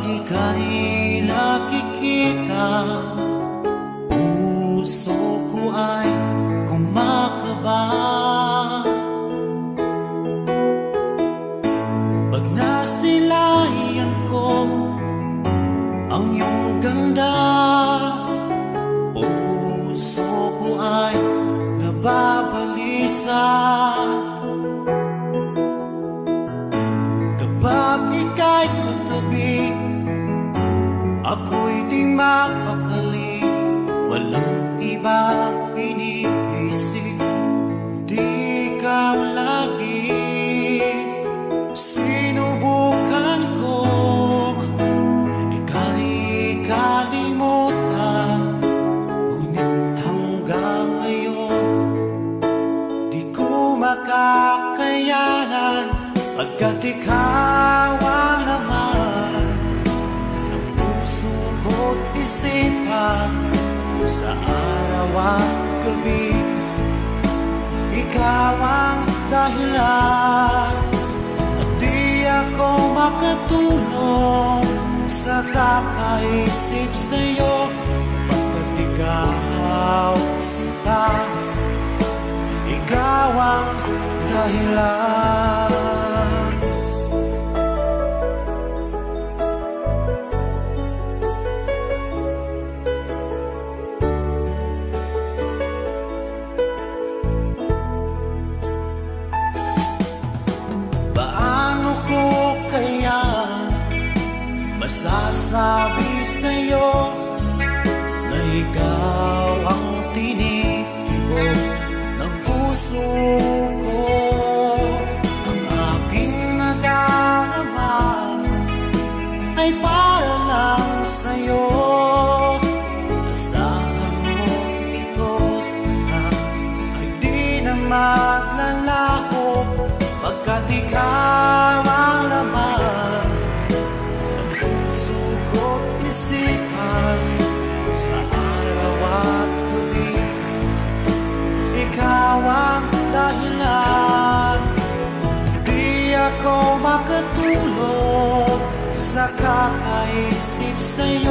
ika'y nakikita, puso ko ay kumakaba. Pag nasilayan ko ang iyong ganda, puso ko ay nababalisa. Kapag ika'y katabi, ako'y di mapakali. Walang ibang iniisip kundi ikaw lagi. Sinubukan ko ika'y kalimutan, ngunit hanggang ngayon di ko makakayanan. Pagkat ikaw ang laman ng puso ko't isipan, sa araw at gabi, ikaw ang dahilan. At di ako makatulog sa kakaisip sa'yo, pagkat ikaw sinta, ikaw ang dahilan. Masasabi sa'yo na ikaw ang tinitibok ng puso ko. Ang aking nadarama ay para lang sa'yo. Asahan mo ito sana ay di na maglalaho, pagkat ikaw ang laman sa araw at gabi, ikaw ang dahilan. Di ako makatulog sa kakaisip sa'yo,